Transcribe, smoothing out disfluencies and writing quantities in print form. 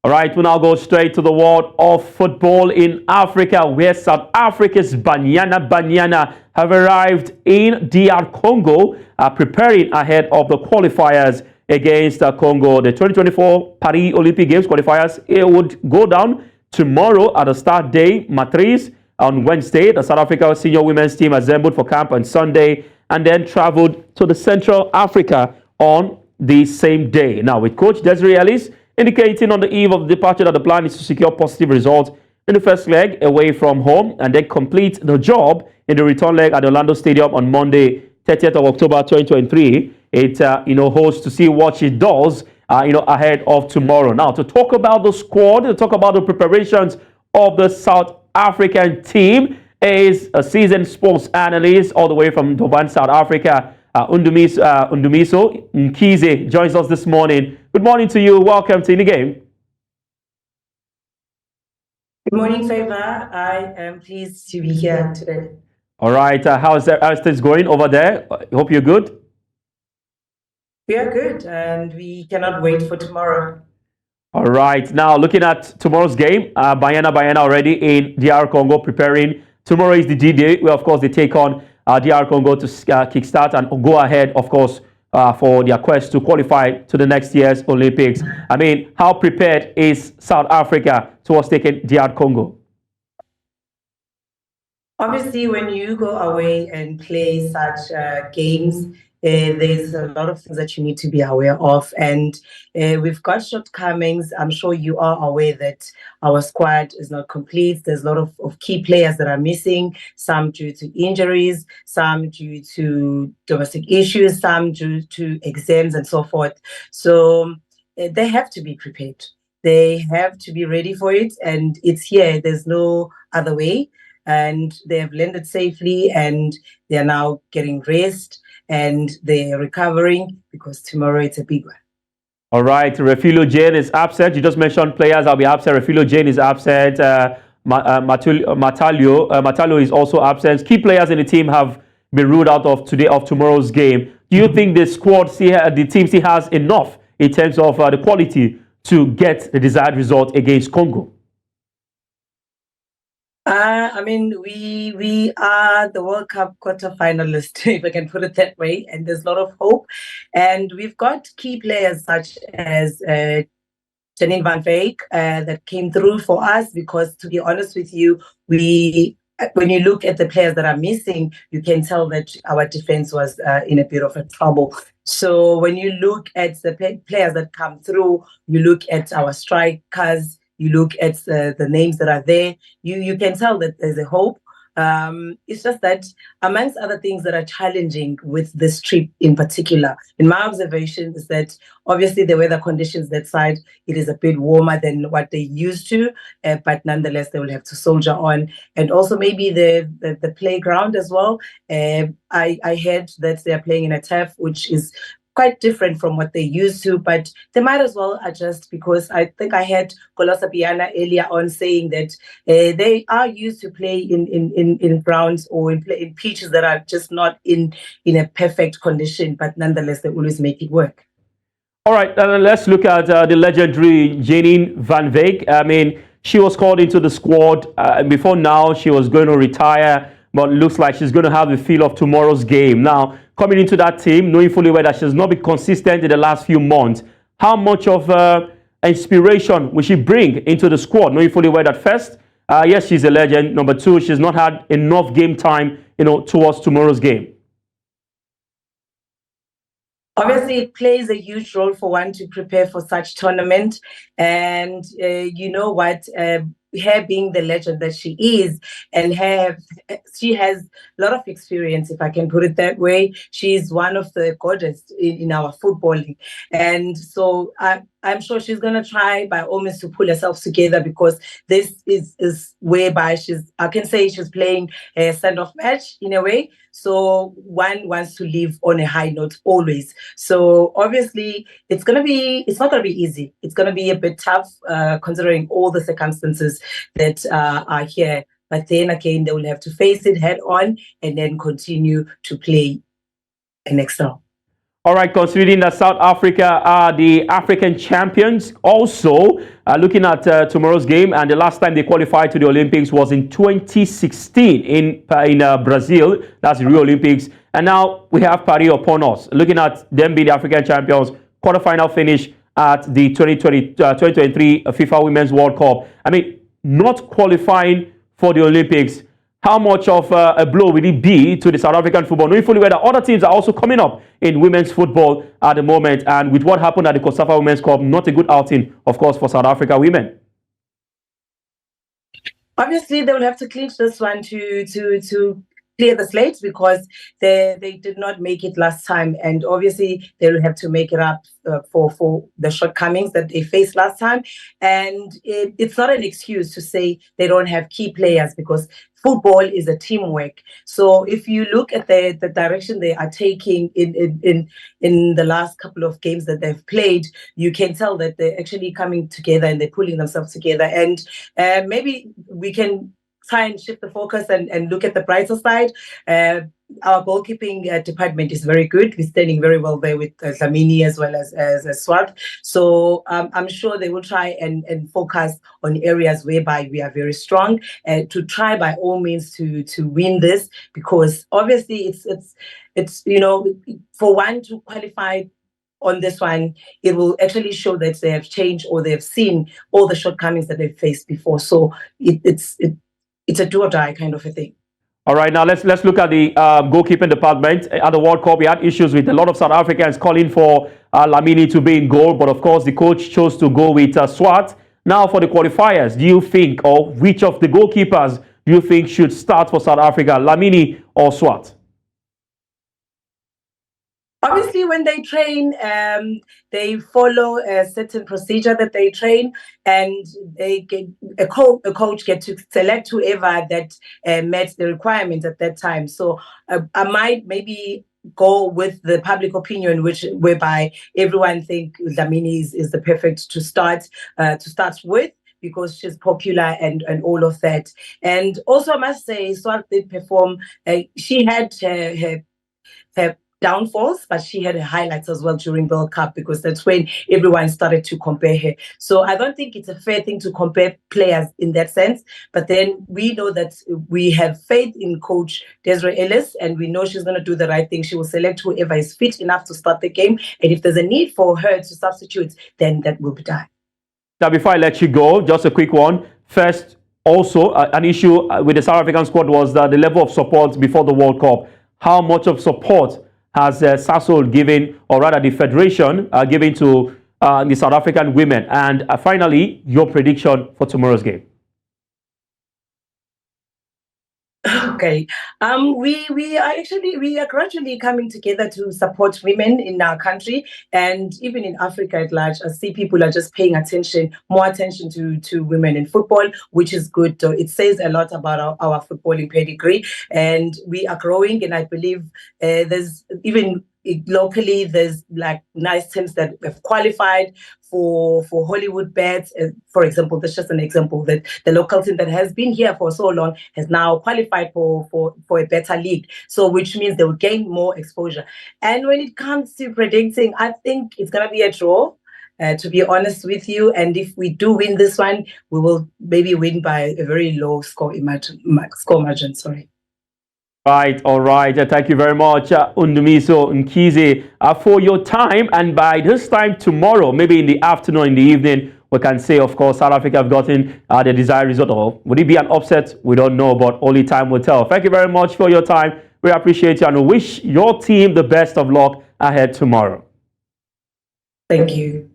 All right, we'll now go straight to the world of football in Africa, where South Africa's Banyana Banyana have arrived in DR Congo, preparing ahead of the qualifiers against Congo. The 2024 Paris Olympic Games qualifiers, it would go down tomorrow at the start day, Matrice. On Wednesday, the South Africa senior women's team assembled for camp on Sunday and then traveled to the Central Africa on the same day. Now, with coach Desiree Ellis indicating on the eve of the departure that the plan is to secure positive results in the first leg away from home and then complete the job in the return leg at the Orlando Stadium on Monday, 30th of October 2023. It holds to see what she does ahead of tomorrow. Now, to talk about the squad, to talk about the preparations of the South African team is a seasoned sports analyst all the way from Durban, South Africa. Nondumiso Mkhize joins us this morning. Good morning to you. Welcome to In the Game. Good morning, Favour. I am pleased to be here today. All right. How's things going over there? I hope you're good. We are good, and we cannot wait for tomorrow. All right. Now, looking at tomorrow's game, Banyana Banyana already in DR Congo preparing. Tomorrow is the D-Day, where, of course, they take on DR Congo to kickstart and go ahead, of course, for their quest to qualify to the next year's Olympics. I mean, how prepared is South Africa towards taking DR Congo? Obviously, when you go away and play such games, there's a lot of things that you need to be aware of, and we've got shortcomings. I'm sure you are aware that our squad is not complete. There's a lot of key players that are missing, some due to injuries, some due to domestic issues, some due to exams and so forth. So they have to be prepared. They have to be ready for it, and it's here. There's no other way. And they have landed safely, and they are now getting rest, and they're recovering because tomorrow it's a big one. All right, Refilo Jane is absent. You just mentioned players that'll be absent. Refilo Jane is absent. Matalio is also absent. Key players in the team have been ruled out of tomorrow's game. Do you think the team still has enough in terms of the quality to get the desired result against Congo? I mean, we are the World Cup quarterfinalists, if I can put it that way, and there's a lot of hope. And we've got key players such as Janine Van Veek that came through for us because, to be honest with you, when you look at the players that are missing, you can tell that our defense was in a bit of a trouble. So when you look at the players that come through, you look at our strikers, you look at the names that are there, you can tell that there's a hope. It's just that amongst other things that are challenging with this trip in particular, in my observation, is that obviously the weather conditions that side, it is a bit warmer than what they used to, but nonetheless, they will have to soldier on. And also maybe the playground as well. I heard that they're playing in a turf, which is quite different from what they used to, but they might as well adjust, because I think I heard Colossa Piana earlier on saying that they are used to play in grounds or in pitches that are just not in a perfect condition, but nonetheless they always make it work. All right, let's look at the legendary Janine Van Veek. I mean, she was called into the squad before now. She was going to retire, but it looks like she's going to have the feel of tomorrow's game. Now, coming into that team, knowing fully well that she's not been consistent in the last few months, how much of inspiration will she bring into the squad, knowing fully well that first, yes, she's a legend. Number two, she's not had enough game time, towards tomorrow's game. Obviously, it plays a huge role for one to prepare for such tournament. And you know what? Her being the legend that she is, and she has a lot of experience, if I can put it that way. She's one of the goddess in our footballing. And so I'm sure she's going to try by all means to pull herself together, because this is whereby I can say she's playing a send-off match in a way. So one wants to live on a high note always. So obviously it's not going to be easy. It's going to be a bit tough considering all the circumstances that are here. But then again, they will have to face it head on and then continue to play and excel. All right, considering that South Africa are the African champions, also looking at tomorrow's game, and the last time they qualified to the Olympics was in 2016 in Brazil. That's the Rio Olympics. And now we have Paris upon us, looking at them being the African champions, quarterfinal finish at the 2023 FIFA Women's World Cup. I mean, not qualifying for the Olympics. How much of a blow will it be to the South African football, knowing fully well that other teams are also coming up in women's football at the moment, and with what happened at the COSAFA Women's Cup, not a good outing, of course, for South Africa women. Obviously, they will have to clinch this one to clear the slate, because they did not make it last time, and obviously they will have to make it up for the shortcomings that they faced last time. And it's not an excuse to say they don't have key players, because football is a teamwork. So if you look at the direction they are taking in the last couple of games that they've played, you can tell that they're actually coming together and they're pulling themselves together. And maybe we can try and shift the focus and look at the brighter side. Our goalkeeping department is very good. We're standing very well there with Dlamini as well as Swart. So I'm sure they will try and focus on areas whereby we are very strong, to try by all means to win this, because obviously it's for one to qualify on this one, it will actually show that they have changed, or they have seen all the shortcomings that they've faced before. So it's a do or die kind of a thing. All right, now let's look at the goalkeeping department. At the World Cup, we had issues with a lot of South Africans calling for Dlamini to be in goal, but of course the coach chose to go with Swart. Now for the qualifiers, do you think, or which of the goalkeepers do you think should start for South Africa, Dlamini or Swart? Obviously, when they train, they follow a certain procedure that they train, and they get a coach get to select whoever that met the requirements at that time. So I might maybe go with the public opinion, whereby everyone think Dlamini is the perfect to start with, because she's popular and all of that. And also, I must say, Swart did perform. She had her downfalls, but she had her highlights as well during World Cup, because that's when everyone started to compare her. So I don't think it's a fair thing to compare players in that sense. But then we know that we have faith in Coach Desiree Ellis, and we know she's going to do the right thing. She will select whoever is fit enough to start the game, and if there's a need for her to substitute, then that will be done. Now, before I let you go, just a quick one. First, also an issue with the South African squad was the level of support before the World Cup. How much of support has Sasol given, or rather the Federation given to the South African women? And finally, your prediction for tomorrow's game. Okay. We are gradually coming together to support women in our country, and even in Africa at large. I see people are just paying more attention to women in football, which is good. It says a lot about our footballing pedigree, and we are growing. And I believe there's even locally, there's like nice teams that have qualified for Hollywood bets. For example, that's just an example, that the local team that has been here for so long has now qualified for a better league. So which means they will gain more exposure. And when it comes to predicting, I think it's going to be a draw. To be honest with you, and if we do win this one, we will maybe win by a very low score margin. Sorry. Right, all right. Thank you very much, Nondumiso Mkhize, for your time. And by this time tomorrow, maybe in the afternoon, in the evening, we can say, of course, South Africa have gotten the desired result. Or would it be an upset? We don't know, but only time will tell. Thank you very much for your time. We appreciate you, and we wish your team the best of luck ahead tomorrow. Thank you.